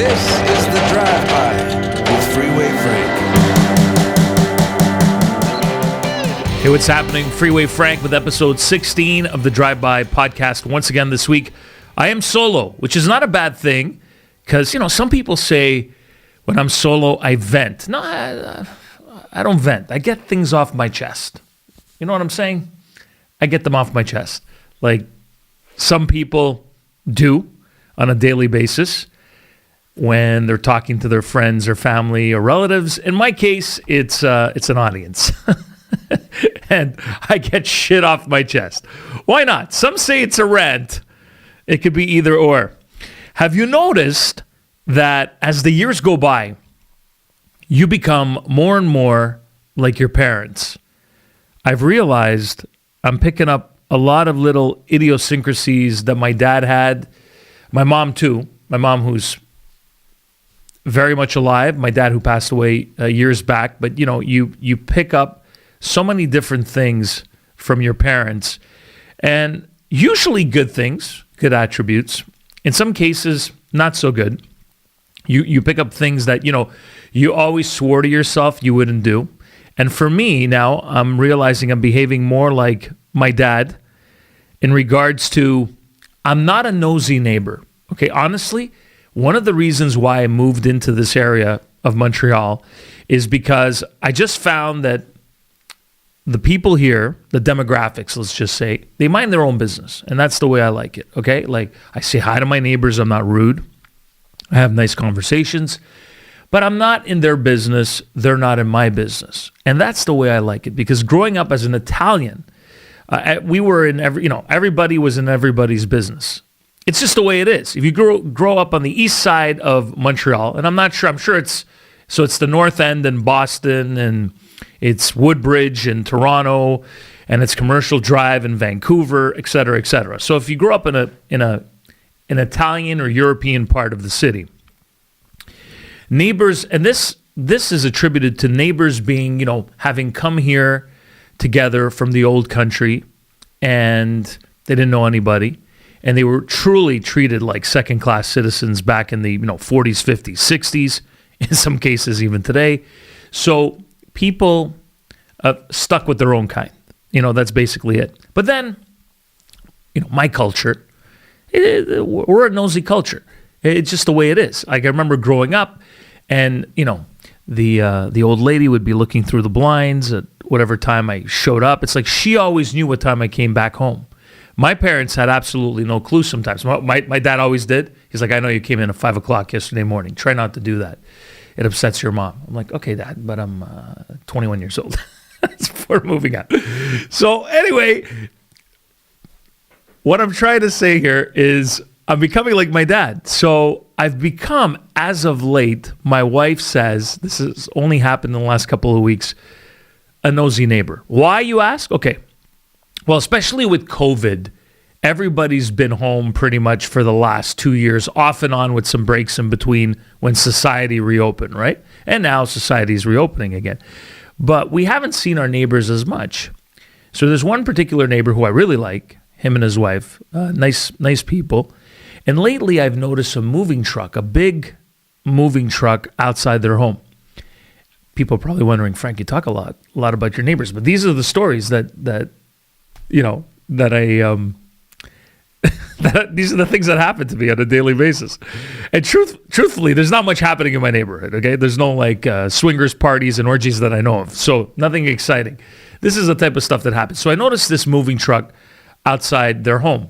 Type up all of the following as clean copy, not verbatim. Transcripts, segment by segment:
This is The Drive-By with Freeway Frank. Hey, what's happening? Freeway Frank with episode 16 of the Drive-By podcast. Once again this week, I am solo, which is not a bad thing because, some people say when I'm solo, I vent. No, I don't vent. I get things off my chest. You know what I'm saying? I get them off my chest. Like some people do on a daily basis when they're talking to their friends or family or relatives. In my case, it's an audience. And I get shit off my chest. Why not? Some say it's a rant. It could be either or. Have you noticed that as the years go by, you become more and more like your parents? I've realized I'm picking up a lot of little idiosyncrasies that my dad had. My mom, too. My mom, who's very much alive. My dad, who passed away years back. But, you pick up so many different things from your parents. And usually good things, good attributes. In some cases, not so good. You pick up things that, you always swore to yourself you wouldn't do. And for me now, I'm realizing I'm behaving more like my dad in regards to I'm not a nosy neighbor. Okay, honestly, one of the reasons why I moved into this area of Montreal is because I just found that the people here, the demographics, let's just say, they mind their own business. And that's the way I like it, okay? Like, I say hi to my neighbors. I'm not rude. I have nice conversations. But I'm not in their business. They're not in my business. And that's the way I like it. Because growing up as an Italian, we were in everybody was in everybody's business. It's just the way it is. If you grow up on the east side of Montreal, and I'm sure it's the North End and Boston, and it's Woodbridge and Toronto, and it's Commercial Drive in Vancouver, et cetera, et cetera. So if you grow up in an Italian or European part of the city, neighbors, and this is attributed to neighbors being, having come here together from the old country, and they didn't know anybody, and they were truly treated like second-class citizens back in the 40s, 50s, 60s, in some cases even today. So people stuck with their own kind. That's basically it. But then, my culture, we're a nosy culture. It's just the way it is. Like I remember growing up, and the old lady would be looking through the blinds at whatever time I showed up. It's like she always knew what time I came back home. My parents had absolutely no clue sometimes. My dad always did. He's like, I know you came in at 5 o'clock yesterday morning. Try not to do that. It upsets your mom. I'm like, okay, Dad, but I'm 21 years old. That's before moving out. So anyway, what I'm trying to say here is I'm becoming like my dad. So I've become, as of late, my wife says, this has only happened in the last couple of weeks, a nosy neighbor. Why, you ask? Okay. Well, especially with COVID, everybody's been home pretty much for the last 2 years, off and on with some breaks in between when society reopened, right? And now society is reopening again. But we haven't seen our neighbors as much. So there's one particular neighbor who I really like, him and his wife, nice people. And lately I've noticed a moving truck, a big moving truck outside their home. People are probably wondering, Frank, you talk a lot about your neighbors, but these are the stories that these are the things that happen to me on a daily basis. And truthfully, there's not much happening in my neighborhood, okay? There's no swingers parties and orgies that I know of. So nothing exciting. This is the type of stuff that happens. So I noticed this moving truck outside their home.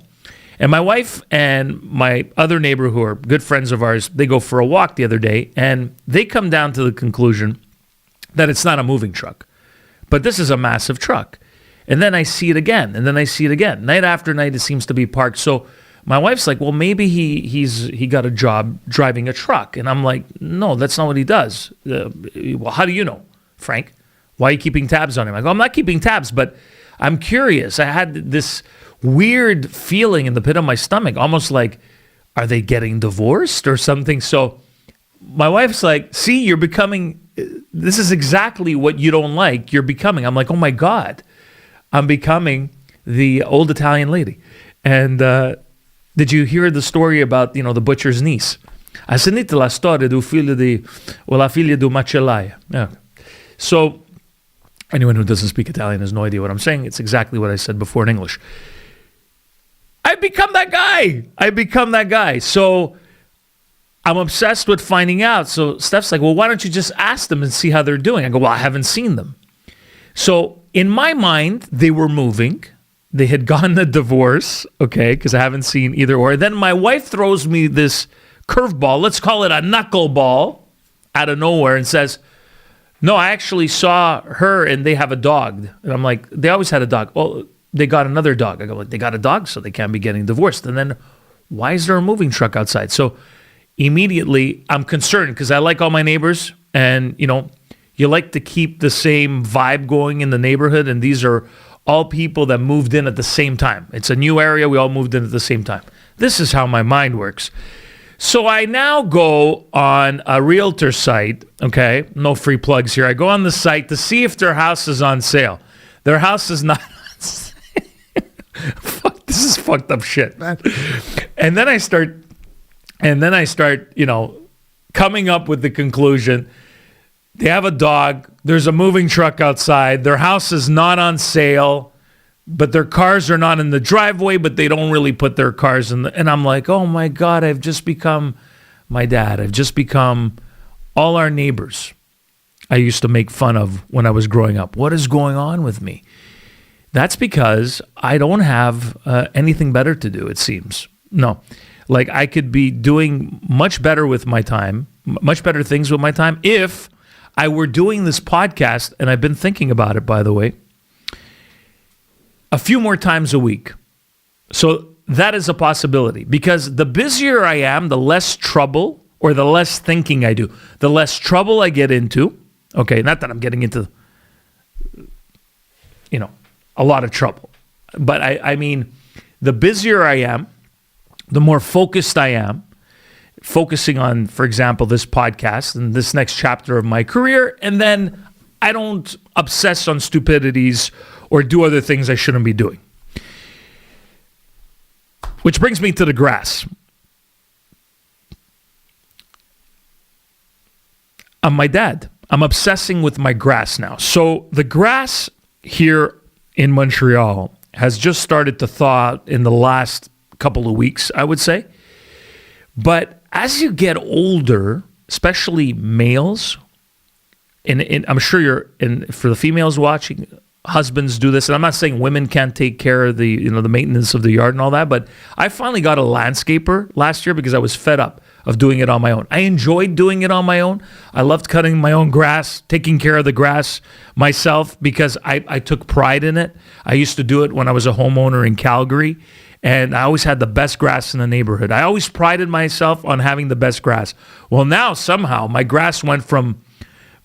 And my wife and my other neighbor, who are good friends of ours, they go for a walk the other day, and they come down to the conclusion that it's not a moving truck, but this is a massive truck. And then I see it again, and then I see it again. Night after night, it seems to be parked. So my wife's like, well, maybe he got a job driving a truck. And I'm like, no, that's not what he does. Well, how do you know, Frank? Why are you keeping tabs on him? I go, I'm not keeping tabs, but I'm curious. I had this weird feeling in the pit of my stomach, almost like, are they getting divorced or something? So my wife's like, see, you're becoming, this is exactly what you don't like. You're becoming. I'm like, oh my God. I'm becoming the old Italian lady. And did you hear the story about, the butcher's niece? Ha sentito la storia del figlio o la figlia di macellaia? Yeah. So, anyone who doesn't speak Italian has no idea what I'm saying. It's exactly what I said before in English. I've become that guy. So I'm obsessed with finding out. So Steph's like, well, why don't you just ask them and see how they're doing? I go, well, I haven't seen them. So in my mind, they were moving. They had gotten a divorce, okay, because I haven't seen either or. Then my wife throws me this curveball, let's call it a knuckleball, out of nowhere and says, no, I actually saw her and they have a dog. And I'm like, they always had a dog. Oh, they got another dog. I go, like, they got a dog, so they can't be getting divorced. And then why is there a moving truck outside? So immediately I'm concerned because I like all my neighbors and, you like to keep the same vibe going in the neighborhood. And these are all people that moved in at the same time. It's a new area. We all moved in at the same time. This is how my mind works. So I now go on a realtor site, okay? No free plugs here. I go on the site to see if their house is on sale. Their house is not on sale. Fuck, this is fucked up shit, man. And then I start, coming up with the conclusion. They have a dog. There's a moving truck outside. Their house is not on sale, but their cars are not in the driveway, but they don't really put their cars in and I'm like, oh my God, I've just become my dad. I've just become all our neighbors I used to make fun of when I was growing up. What is going on with me? That's because I don't have anything better to do, it seems. No, like I could be doing much better with my time, much better things with my time if I were doing this podcast, and I've been thinking about it, by the way, a few more times a week. So that is a possibility because the busier I am, the less trouble or the less thinking I do, the less trouble I get into. Okay, not that I'm getting into, a lot of trouble, but I mean, the busier I am, the more focused I am, focusing on, for example, this podcast and this next chapter of my career, and then I don't obsess on stupidities or do other things I shouldn't be doing. Which brings me to the grass. I'm my dad. I'm obsessing with my grass now. So the grass here in Montreal has just started to thaw in the last couple of weeks, I would say. But as you get older, especially males, and I'm sure for the females watching, husbands do this, and I'm not saying women can't take care of the maintenance of the yard and all that, but I finally got a landscaper last year because I was fed up of doing it on my own. I enjoyed doing it on my own. I loved cutting my own grass, taking care of the grass myself because I took pride in it. I used to do it when I was a homeowner in Calgary, and I always had the best grass in the neighborhood. I always prided myself on having the best grass. Well, now somehow my grass went from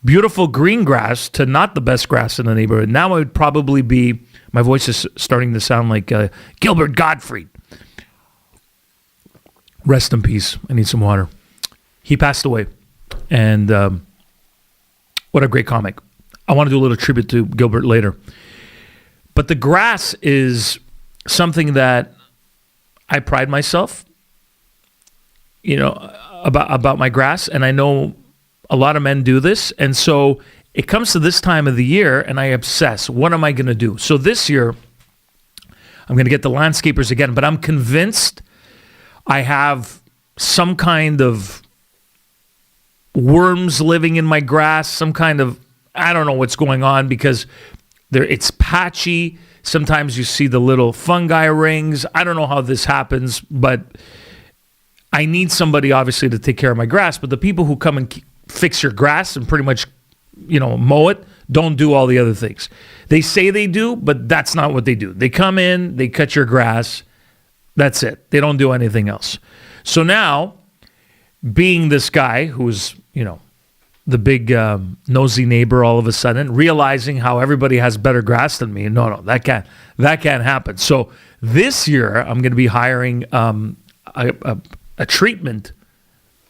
beautiful green grass to not the best grass in the neighborhood. Now it would probably be, my voice is starting to sound like Gilbert Gottfried. Rest in peace. I need some water. He passed away. And what a great comic. I want to do a little tribute to Gilbert later. But the grass is something that I pride myself, about my grass. And I know a lot of men do this. And so it comes to this time of the year and I obsess. What am I going to do? So this year, I'm going to get the landscapers again, but I'm convinced I have some kind of worms living in my grass, some kind of, I don't know what's going on because it's patchy. Sometimes you see the little fungi rings. I don't know how this happens, but I need somebody obviously to take care of my grass. But the people who come and fix your grass and pretty much, mow it, don't do all the other things. They say they do, but that's not what they do. They come in, they cut your grass. That's it. They don't do anything else. So now, being this guy who's, the big nosy neighbor all of a sudden, realizing how everybody has better grass than me. No, that can't happen. So this year, I'm going to be hiring a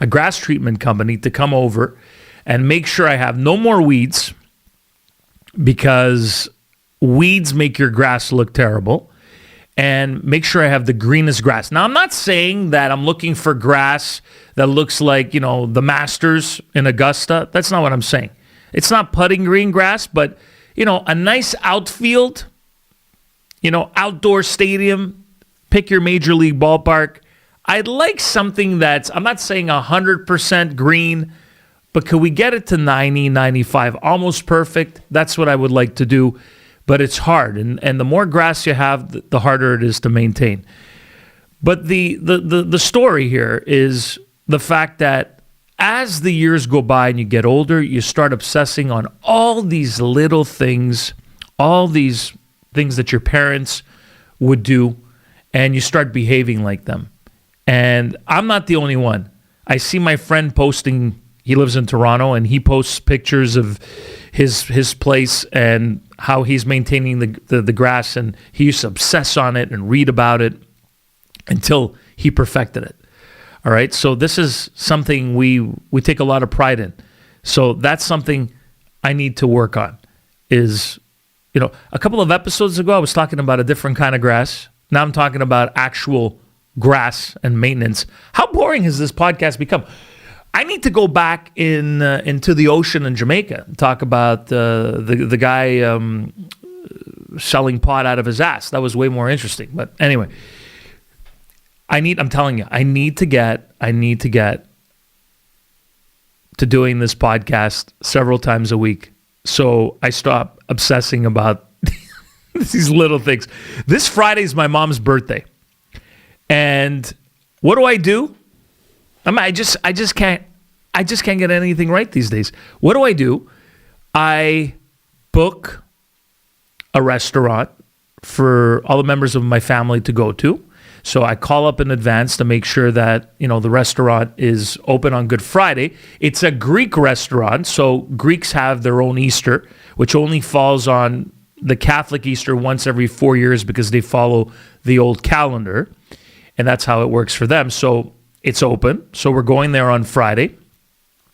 grass treatment company to come over and make sure I have no more weeds because weeds make your grass look terrible. and make sure I have the greenest grass. Now, I'm not saying that I'm looking for grass that looks like, the Masters in Augusta. That's not what I'm saying. It's not putting green grass, but, a nice outfield, outdoor stadium, pick your major league ballpark. I'd like something that's, I'm not saying 100% green, but could we get it to 90, 95, almost perfect? That's what I would like to do. But it's hard, and the more grass you have, the harder it is to maintain. But the story here is the fact that as the years go by and you get older, you start obsessing on all these little things, all these things that your parents would do, and you start behaving like them. And I'm not the only one. I see my friend posting, he lives in Toronto, and he posts pictures of his place and how he's maintaining the grass, and he used to obsess on it and read about it until he perfected it. All right, so this is something we take a lot of pride in. So that's something I need to work on. Is, a couple of episodes ago I was talking about a different kind of grass. Now I'm talking about actual grass and maintenance. How boring has this podcast become? I need to go back into the ocean in Jamaica and talk about the guy selling pot out of his ass. That was way more interesting. But anyway, I'm telling you, I need to get to doing this podcast several times a week, so I stop obsessing about these little things. This Friday is my mom's birthday, and what do? I just can't get anything right these days. What do? I book a restaurant for all the members of my family to go to. So I call up in advance to make sure that, the restaurant is open on Good Friday. It's a Greek restaurant, so Greeks have their own Easter, which only falls on the Catholic Easter once every 4 years because they follow the old calendar, and that's how it works for them. So it's open. So we're going there on Friday,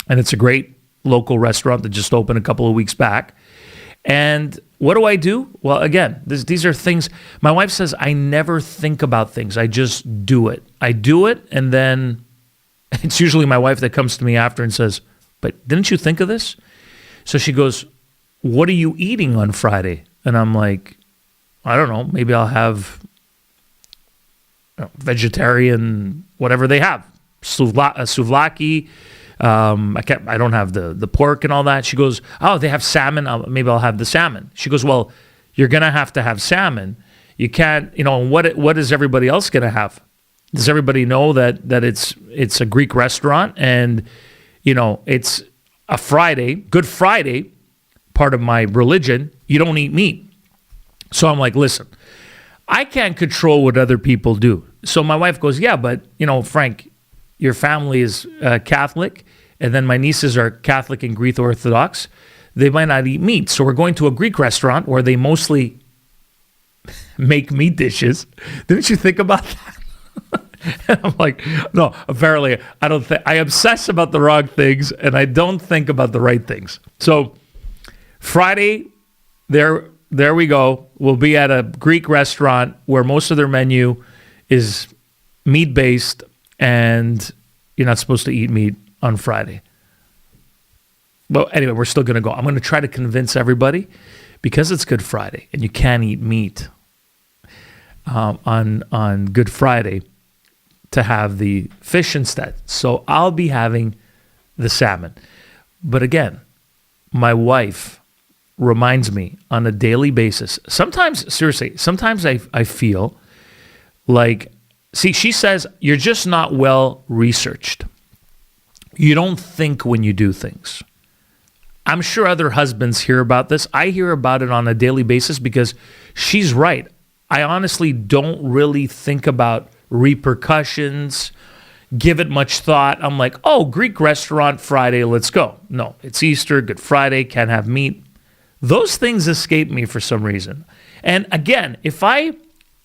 and it's a great local restaurant that just opened a couple of weeks back. And what do? Well, again, these are things. My wife says I never think about things. I just do it. I do it, and then it's usually my wife that comes to me after and says, "But didn't you think of this?" So she goes, "What are you eating on Friday?" And I'm like, "I don't know. Maybe I'll have vegetarian, whatever they have, souvlaki. I don't have the pork and all that." She goes, "Oh, they have salmon. Maybe I'll have the salmon." She goes, "Well, you're gonna have to have salmon. You can't, what is everybody else gonna have? Does everybody know that it's a Greek restaurant and it's a Friday, Good Friday, part of my religion. You don't eat meat." So I'm like, "Listen, I can't control what other people do." So my wife goes, "Yeah, but Frank, your family is Catholic, and then my nieces are Catholic and Greek Orthodox. They might not eat meat. So we're going to a Greek restaurant where they mostly make meat dishes. Didn't you think about that?" And I'm like, "No, apparently I don't think. I obsess about the wrong things, and I don't think about the right things." So Friday, there we go. We'll be at a Greek restaurant where most of their menu is meat-based, and you're not supposed to eat meat on Friday. But anyway, we're still going to go. I'm going to try to convince everybody, because it's Good Friday and you can't eat meat on Good Friday, to have the fish instead. So I'll be having the salmon. But again, my wife reminds me on a daily basis. Sometimes, seriously, I feel like, see, she says, "You're just not well researched. You don't think when you do things." I'm sure other husbands hear about this. I hear about it on a daily basis because she's right. I honestly don't really think about repercussions, give it much thought. I'm like, "Oh, Greek restaurant Friday, let's go." No, it's Easter, Good Friday, can't have meat. Those things escape me for some reason. And again, if I,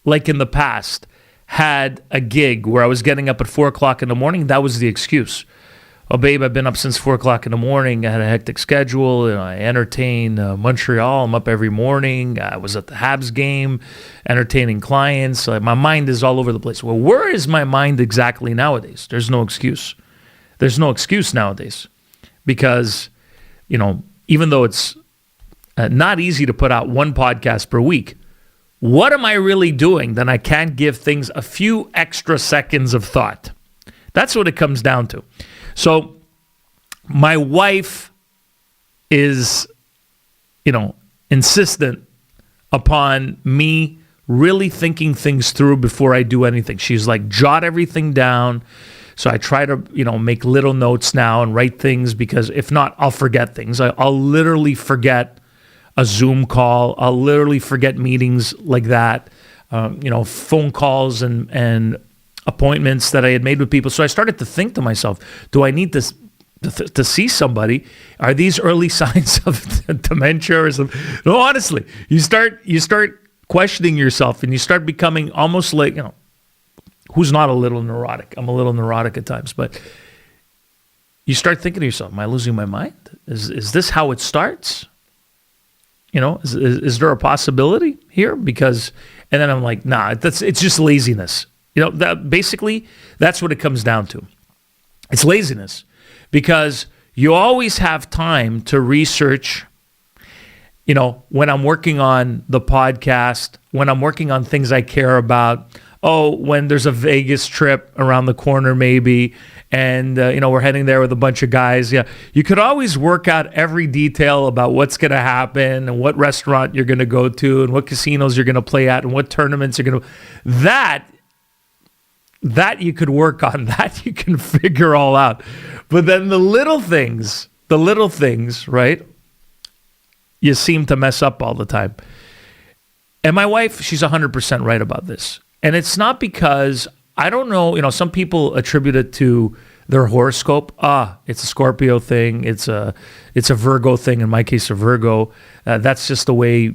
like in the past, had a gig where I was getting up at 4 o'clock in the morning, that was the excuse. "Oh, babe, I've been up since 4 o'clock in the morning. I had a hectic schedule, and I entertain Montreal. I'm up every morning. I was at the Habs game, entertaining clients. My mind is all over the place." Well, where is my mind exactly nowadays? There's no excuse. There's no excuse nowadays because, even though it's not easy to put out one podcast per week, what am I really doing that I can't give things a few extra seconds of thought? That's what it comes down to. So my wife is, insistent upon me really thinking things through before I do anything. She's like, jot everything down. So I try to, make little notes now and write things because if not, I'll forget things. I'll literally forget a Zoom call. I'll literally forget meetings like that, phone calls and appointments that I had made with people. So I started to think to myself, do I need to see somebody? Are these early signs of dementia or something? No, honestly, you start questioning yourself and you start becoming almost like, who's not a little neurotic? I'm a little neurotic at times, but you start thinking to yourself, am I losing my mind? Is this how it starts? Is there a possibility here? And then I'm like, nah, it's just laziness. That's what it comes down to. It's laziness because you always have time to research, when I'm working on the podcast, when I'm working on things I care about, when there's a Vegas trip around the corner maybe, and we're heading there with a bunch of guys. Yeah, you could always work out every detail about what's going to happen and what restaurant you're going to go to and what casinos you're going to play at and what tournaments you're going to. That you could work on. That you can figure all out. But then the little things, right? You seem to mess up all the time. And my wife, she's 100% right about this. And it's not because, I don't know, some people attribute it to their horoscope. It's a Scorpio thing. It's a Virgo thing. In my case, a Virgo. That's just the way,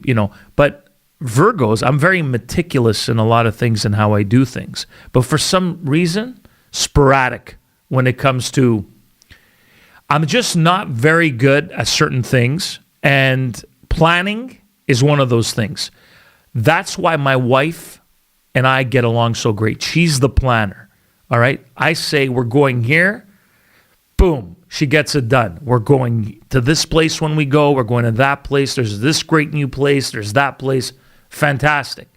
But Virgos, I'm very meticulous in a lot of things and how I do things. But for some reason, sporadic when it comes to, I'm just not very good at certain things. And planning is one of those things. That's why my wife and I get along so great. She's the planner, all right? I say we're going here, boom, she gets it done. We're going to this place when we go. We're going to that place. There's this great new place. There's that place. Fantastic.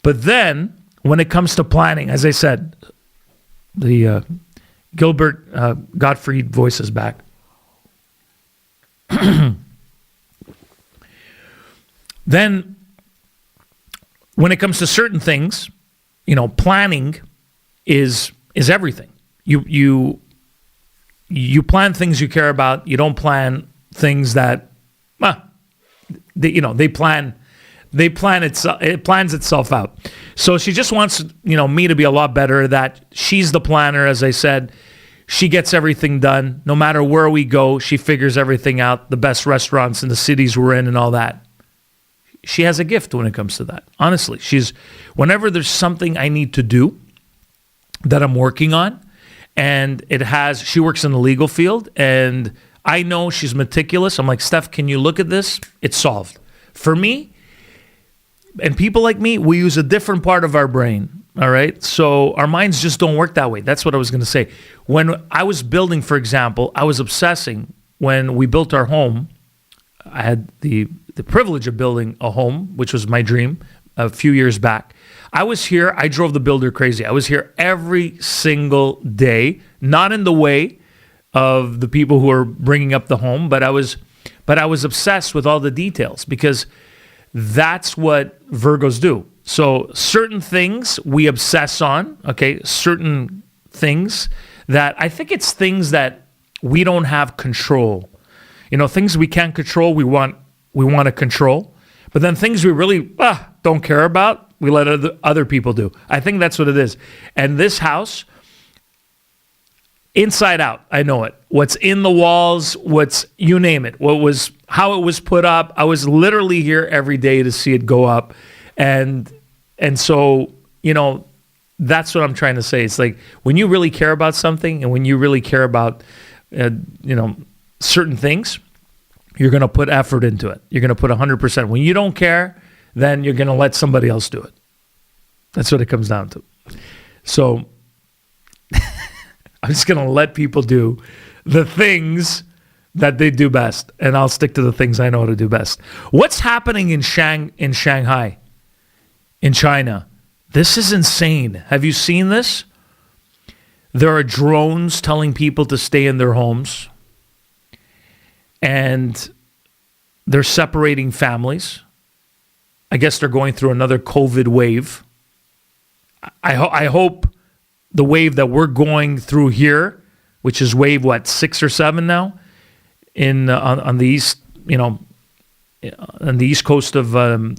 But then when it comes to planning, as I said, the Gilbert Gottfried voice is back. Then when it comes to certain things, planning is everything. You plan things you care about. You don't plan things that, they plan itself. It plans itself out. So she just wants, me to be a lot better at that. She's the planner, as I said. She gets everything done. No matter where we go, she figures everything out. The best restaurants in the cities we're in and all that. She has a gift when it comes to that. Honestly, whenever there's something I need to do that I'm working on, and she works in the legal field, and I know she's meticulous. I'm like, Steph, can you look at this? It's solved. For me, and people like me, we use a different part of our brain, all right? So our minds just don't work that way. That's what I was going to say. When I was building, for example, I was obsessing. When we built our home, I had the privilege of building a home, which was my dream a few years back. I was here. I drove the builder crazy. I was here every single day, not in the way of the people who are bringing up the home, but I was obsessed with all the details because that's what Virgos do. So certain things we obsess on, okay? Certain things that I think it's things that we don't have control. Things we can't control, we want to control. But then things we really don't care about, we let other people do. I think that's what it is. And this house, inside out, I know it. What's in the walls, you name it. How it was put up. I was literally here every day to see it go up. And so, that's what I'm trying to say. It's like when you really care about something and when you really care about certain things, you're going to put effort into it. You're going to put 100%. When you don't care, then you're going to let somebody else do it. That's what it comes down to. So I'm just going to let people do the things that they do best, and I'll stick to the things I know how to do best. What's happening in Shanghai, in China? This is insane. Have you seen this? There are drones telling people to stay in their homes, and they're separating families. I guess they're going through another COVID wave. I hope the wave that we're going through here, which is wave 6 or 7 now, on the east, on the east coast of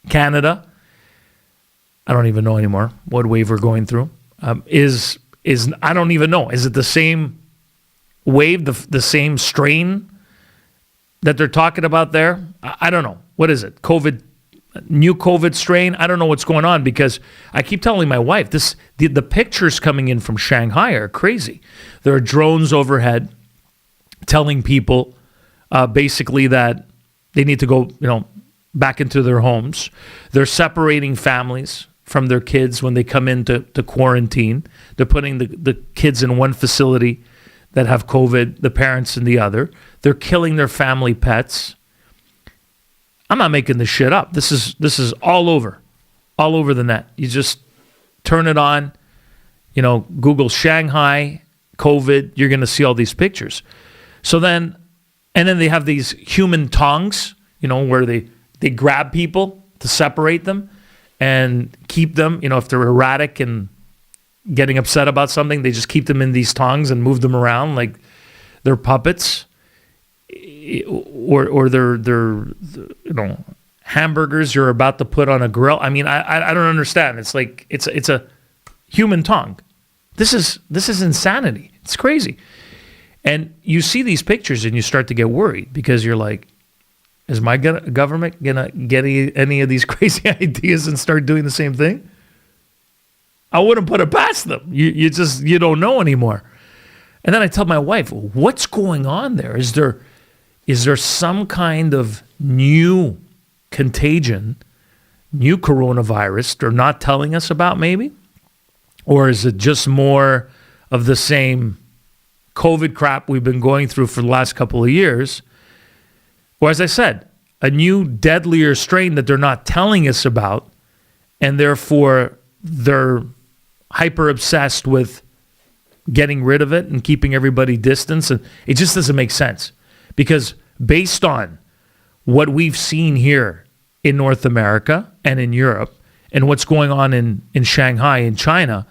Canada. I don't even know anymore what wave we're going through. Is I don't even know. Is it the same wave, the same strain that they're talking about there? I don't know. What is it? New COVID strain? I don't know what's going on, because I keep telling my wife, the pictures coming in from Shanghai are crazy. There are drones overhead telling people basically that they need to go, back into their homes. They're separating families from their kids when they come into quarantine. They're putting the kids in one facility that have COVID, the parents in the other. They're killing their family pets. I'm not making this shit up. This is all over the net. You just turn it on, Google Shanghai COVID, you're going to see all these pictures. So then they have these human tongs, where they grab people to separate them and keep them, if they're erratic and getting upset about something, they just keep them in these tongs and move them around like they're puppets, or they're hamburgers you're about to put on a grill. I mean, I don't understand. It's like it's a human tongue. This is insanity. It's crazy. And you see these pictures and you start to get worried, because you're like, is my government going to get any of these crazy ideas and start doing the same thing? I wouldn't put it past them. You don't know anymore. And then I tell my wife, what's going on there? Is there some kind of new contagion, new coronavirus they're not telling us about maybe? Or is it just more of the same COVID crap we've been going through for the last couple of years? Or, as I said, a new deadlier strain that they're not telling us about, and therefore they're hyper obsessed with getting rid of it and keeping everybody distance. And it just doesn't make sense, because based on what we've seen here in North America and in Europe, and what's going on in Shanghai in China,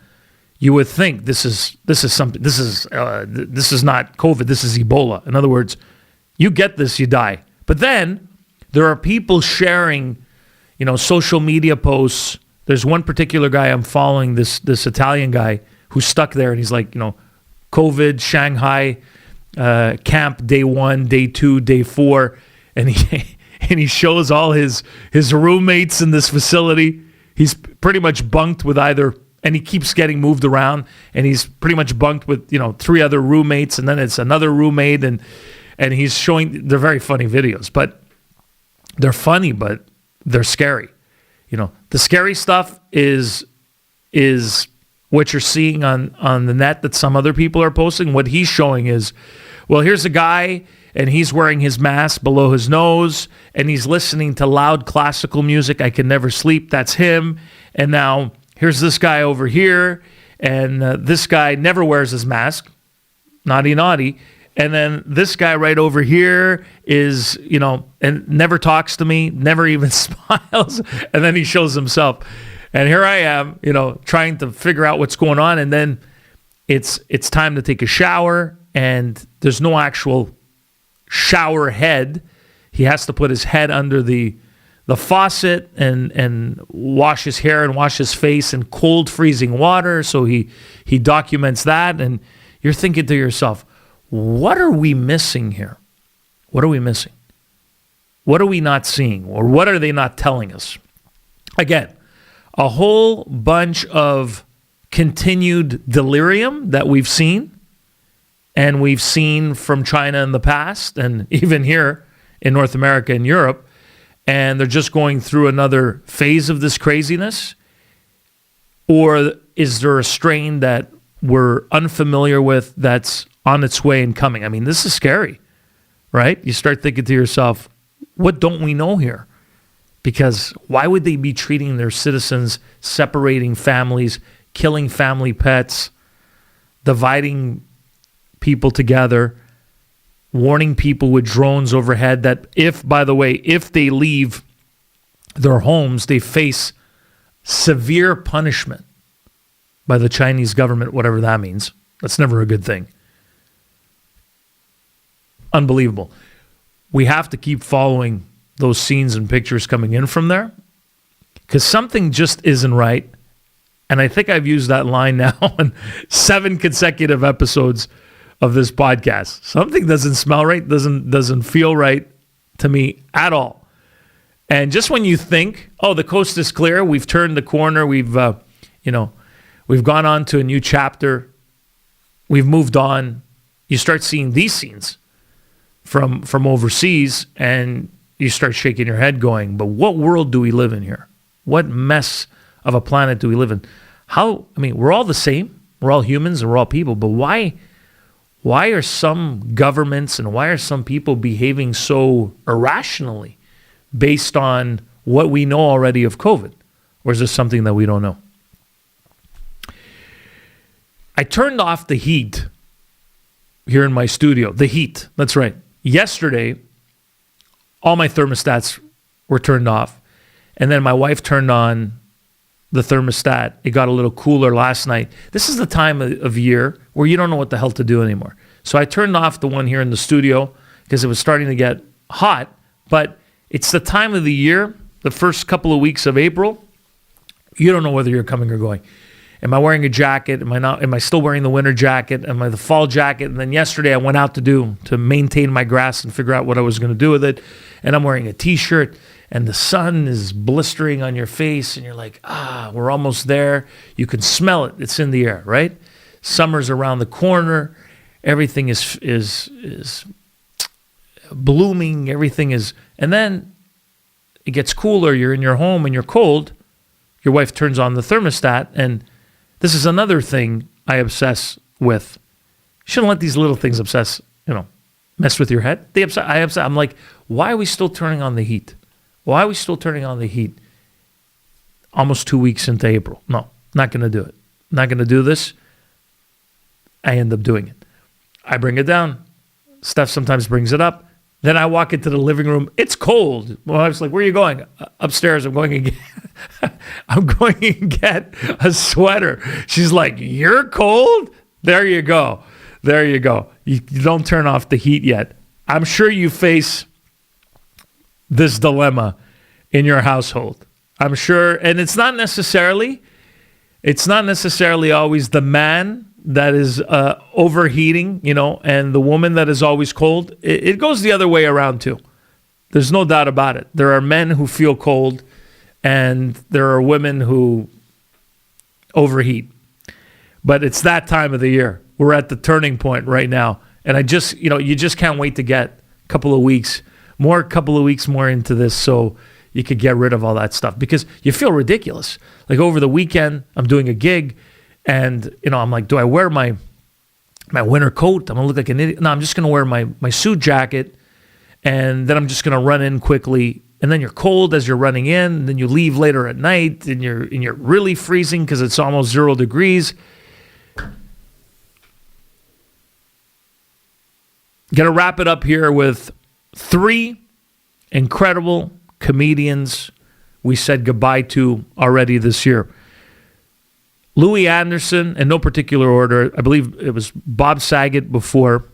you would think this is something. This is not COVID. This is Ebola. In other words, you get this, you die. But then there are people sharing, social media posts. There's one particular guy I'm following, this Italian guy who's stuck there, and he's like, COVID, Shanghai, camp, day 1, day 2, day 4, and he shows all his roommates in this facility. He's pretty much bunked with and he keeps getting moved around, and he's pretty much bunked with 3 other roommates, and then it's another roommate, and he's showing. They're very funny videos, but they're funny, but they're scary. The scary stuff is what you're seeing on the net that some other people are posting. What he's showing is, well, here's a guy, and he's wearing his mask below his nose, and he's listening to loud classical music. I Can Never Sleep. That's him. And now here's this guy over here, and this guy never wears his mask. Naughty, naughty. And then this guy right over here is, and never talks to me, never even smiles. And then he shows himself. And here I am, trying to figure out what's going on. And then it's time to take a shower, and there's no actual shower head. He has to put his head under the faucet and wash his hair and wash his face in cold, freezing water. So he documents that. And you're thinking to yourself, what are we missing here? What are we missing? What are we not seeing? Or what are they not telling us? Again, a whole bunch of continued delirium that we've seen And we've seen from China in the past, and even here in North America and Europe, and they're just going through another phase of this craziness? Or is there a strain that we're unfamiliar with that's on its way and coming? I mean, this is scary, right? You start thinking to yourself, what don't we know here? Because why would they be treating their citizens, separating families, killing family pets, dividing people together, warning people with drones overhead that if they leave their homes, they face severe punishment by the Chinese government, whatever that means. That's never a good thing. Unbelievable. We have to keep following those scenes and pictures coming in from there because something just isn't right. And I think I've used that line now in 7 consecutive episodes of this podcast. Something doesn't smell right, doesn't feel right to me at all. And just when you think, oh, the coast is clear, we've turned the corner, we've gone on to a new chapter, we've moved on, you start seeing these scenes from overseas, and you start shaking your head going, but what world do we live in here? What mess of a planet do we live in? We're all the same. We're all humans and we're all people, but why are some governments and why are some people behaving so irrationally based on what we know already of COVID? Or is this something that we don't know? I turned off the heat here in my studio. The heat, that's right. Yesterday, all my thermostats were turned off. And then my wife turned on the thermostat. It got a little cooler last night. This is the time of year where you don't know what the hell to do anymore. So I turned off the one here in the studio because it was starting to get hot. But it's the time of the year, the first couple of weeks of April, you don't know whether you're coming or going. Am I wearing a jacket? Am I not? Am I still wearing the winter jacket? Am I the fall jacket? And then yesterday I went out to maintain my grass and figure out what I was going to do with it. And I'm wearing a t-shirt and the sun is blistering on your face and you're like, we're almost there. You can smell it. It's in the air, right? Summer's around the corner. Everything is blooming. Everything is, and then it gets cooler. You're in your home and you're cold. Your wife turns on the thermostat, and this is another thing I obsess with. You shouldn't let these little things mess with your head. I obsess. I'm like, why are we still turning on the heat? Why are we still turning on the heat almost 2 weeks into April? No, not going to do it. Not going to do this. I end up doing it. I bring it down. Steph sometimes brings it up. Then I walk into the living room. It's cold. My wife's like, where are you going? Upstairs. I'm going to get a sweater. She's like, you're cold? There you go. You don't turn off the heat yet. I'm sure you face this dilemma in your household. I'm sure, and it's not necessarily always the man that is overheating, and the woman that is always cold. It goes the other way around too. There's no doubt about it. There are men who feel cold, and there are women who overheat. But it's that time of the year. We're at the turning point right now, and I just, you just can't wait to get a couple of weeks more into this, so you could get rid of all that stuff because you feel ridiculous. Like over the weekend, I'm doing a gig. And, I'm like, do I wear my winter coat? I'm going to look like an idiot. No, I'm just going to wear my suit jacket, and then I'm just going to run in quickly. And then you're cold as you're running in, and then you leave later at night, and you're really freezing because it's almost 0 degrees. Going to wrap it up here with 3 incredible comedians we said goodbye to already this year. Louis Anderson, in no particular order. I believe it was Bob Saget before.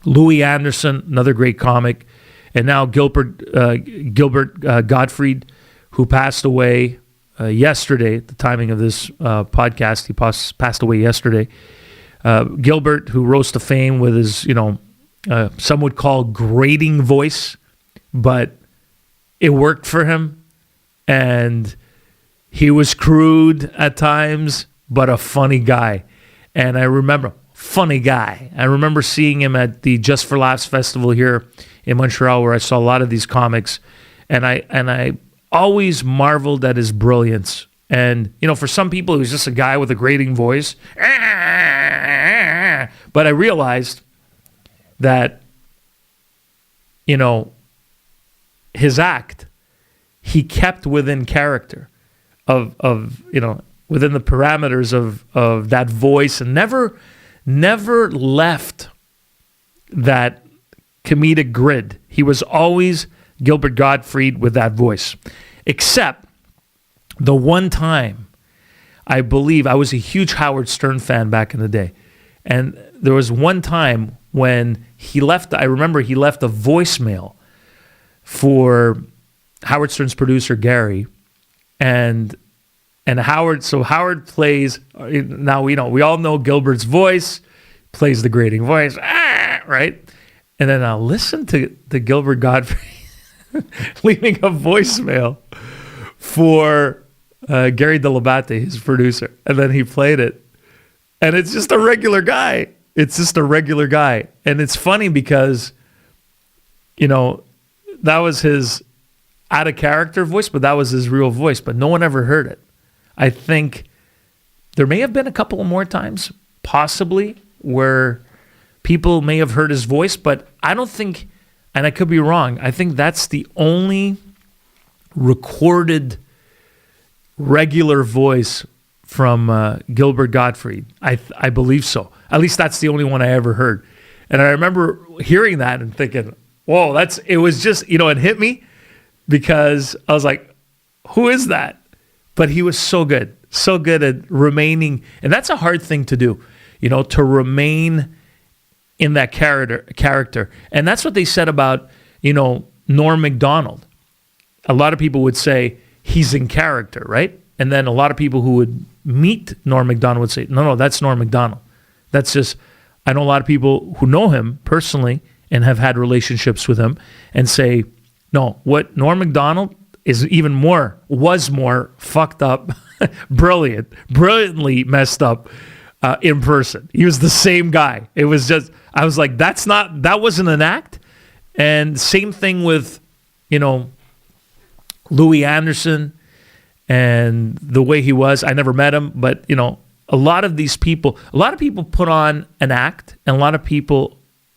Louis Anderson, another great comic. And now Gilbert Gottfried, who passed away yesterday. At the timing of this podcast, he passed away yesterday. Gilbert, who rose to fame with his, some would call grating voice, but it worked for him. And he was crude at times, but a funny guy. And I remember, funny guy. I remember seeing him at the Just for Laughs festival here in Montreal, where I saw a lot of these comics, and I always marveled at his brilliance. And for some people, he was just a guy with a grating voice. But I realized that his act, he kept within character of within the parameters of that voice, and never left that comedic grid. He was always Gilbert Gottfried with that voice. Except the one time, I believe, I was a huge Howard Stern fan back in the day. And there was one time when he left, I remember he left a voicemail for Howard Stern's producer, Gary. And Howard plays, now we all know Gilbert's voice, plays the grating voice, right? And then I'll listen to Gilbert Gottfried leaving a voicemail for Gary Delabate, his producer. And then he played it. And it's just a regular guy. And it's funny because, that was his out of character voice, but that was his real voice. But no one ever heard it. I think there may have been a couple more times, possibly, where people may have heard his voice, but I don't think, and I could be wrong, I think that's the only recorded regular voice from Gilbert Gottfried. I believe so. At least that's the only one I ever heard. And I remember hearing that and thinking, whoa, it was just, it hit me because I was like, who is that? But he was so good at remaining. And that's a hard thing to do, to remain in that character. And that's what they said about, Norm Macdonald. A lot of people would say he's in character, right? And then a lot of people who would meet Norm Macdonald would say, no, that's Norm Macdonald. That's just, I know a lot of people who know him personally and have had relationships with him and say, no, what Norm Macdonald is was more fucked up, brilliantly messed up in person. He was the same guy. It was just, I was like, that wasn't an act. And same thing with, Louis Anderson and the way he was. I never met him, but, a lot of people put on an act, and a lot of people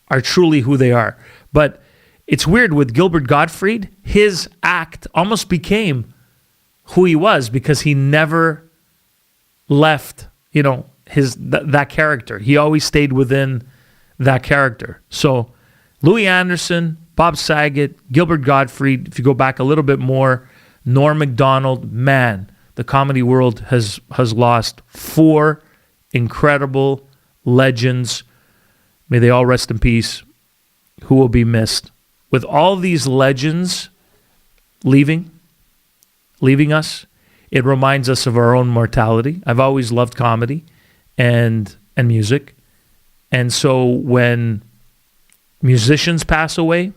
are truly who they are. But it's weird with Gilbert Gottfried, his act almost became who he was because he never left, that character. He always stayed within that character. So Louis Anderson, Bob Saget, Gilbert Gottfried, if you go back a little bit more, Norm Macdonald, man, the comedy world has lost 4 incredible legends. May they all rest in peace, who will be missed. With all these legends leaving us, it reminds us of our own mortality. I've always loved comedy and music. And so when musicians pass away,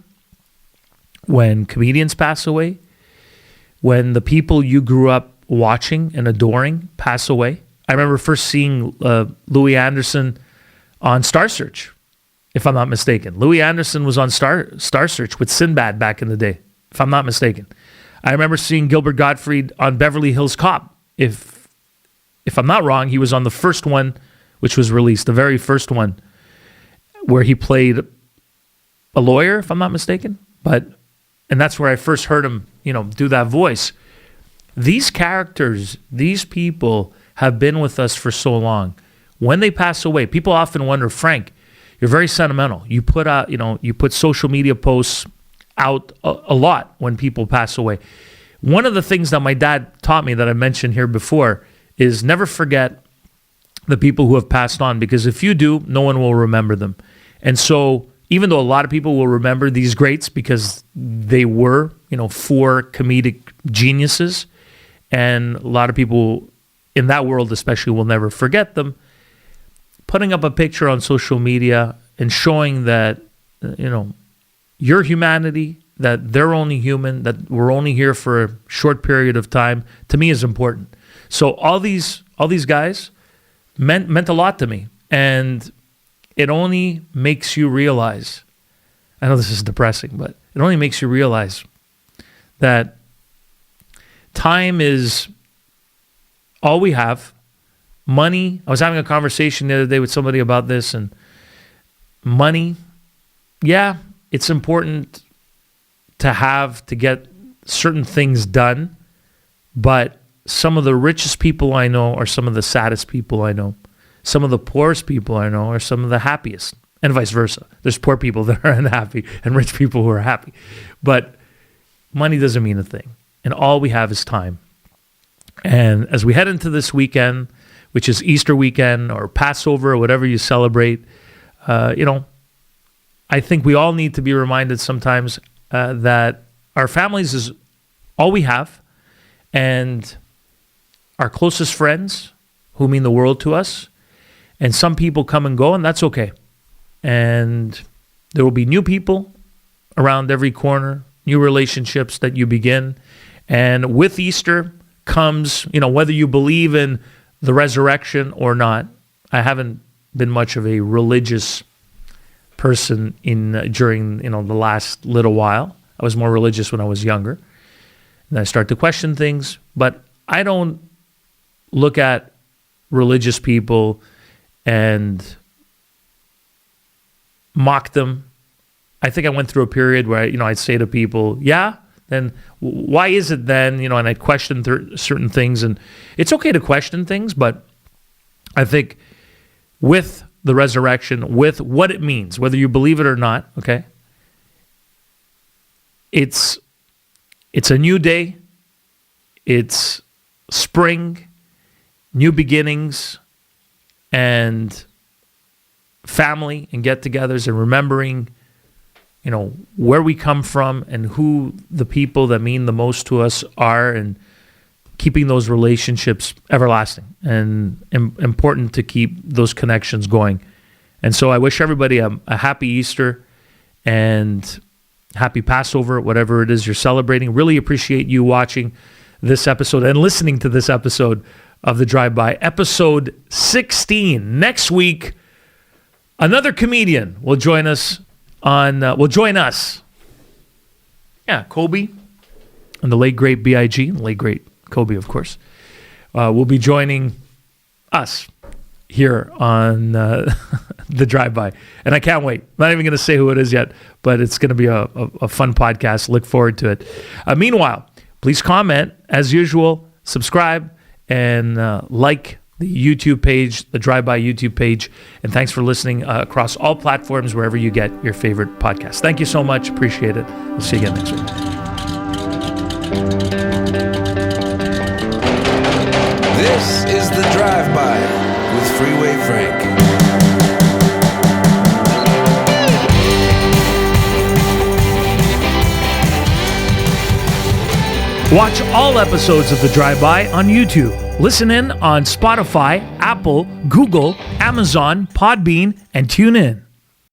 when comedians pass away, when the people you grew up watching and adoring pass away. I remember first seeing Louis Anderson on Star Search, if I'm not mistaken. Louis Anderson was on Star Search with Sinbad back in the day, if I'm not mistaken. I remember seeing Gilbert Gottfried on Beverly Hills Cop. If I'm not wrong, he was on the first one, which was released, the very first one, where he played a lawyer, if I'm not mistaken. And that's where I first heard him, do that voice. These characters, these people have been with us for so long. When they pass away, people often wonder, Frank, you're very sentimental. You put out, you put social media posts out a lot when people pass away. One of the things that my dad taught me that I mentioned here before is never forget the people who have passed on, because if you do, no one will remember them. And so even though a lot of people will remember these greats because they were, 4 comedic geniuses, and a lot of people in that world especially will never forget them, putting up a picture on social media and showing that, your humanity, that they're only human, that we're only here for a short period of time, to me is important. So all these guys meant a lot to me. And it only makes you realize, I know this is depressing, but it only makes you realize that time is all we have. Money, I was having a conversation the other day with somebody about this, and money, yeah, it's important to have to get certain things done, but some of the richest people I know are some of the saddest people I know. Some of the poorest people I know are some of the happiest, and vice versa. There's poor people that are unhappy and rich people who are happy. But money doesn't mean a thing, and all we have is time. And as we head into this weekend, which is Easter weekend or Passover or whatever you celebrate, I think we all need to be reminded sometimes that our families is all we have, and our closest friends who mean the world to us, and some people come and go, and that's okay. And there will be new people around every corner, new relationships that you begin. And with Easter comes, whether you believe in the resurrection or not. I haven't been much of a religious person during the last little while. I was more religious when I was younger, and I start to question things. But I don't look at religious people and mock them. I think I went through a period where I'd say to people, "Yeah, then why is it then?" And I'd question certain things, and it's okay to question things, but I think with the resurrection, with what it means, whether you believe it or not, okay, it's a new day, it's spring, new beginnings, and family and get-togethers, and remembering where we come from and who the people that mean the most to us are, and keeping those relationships everlasting, and important to keep those connections going. And so I wish everybody a happy Easter and happy Passover, whatever it is you're celebrating. Really appreciate you watching this episode and listening to this episode of The Drive-By, episode 16. Next week, another comedian will join us. Kobe and the late great B.I.G., the late great Kobe, of course, will be joining us here on The Drive-By. And I can't wait. I'm not even going to say who it is yet, but it's going to be a fun podcast. Look forward to it. Meanwhile, please comment, as usual, subscribe, and like the YouTube page, the Drive-By YouTube page. And thanks for listening across all platforms, wherever you get your favorite podcast. Thank you so much. Appreciate it. We'll see you again next week. This is The Drive-By with Freeway Frank. Watch all episodes of The Drive-By on YouTube. Listen in on Spotify, Apple, Google, Amazon, Podbean, and tune in.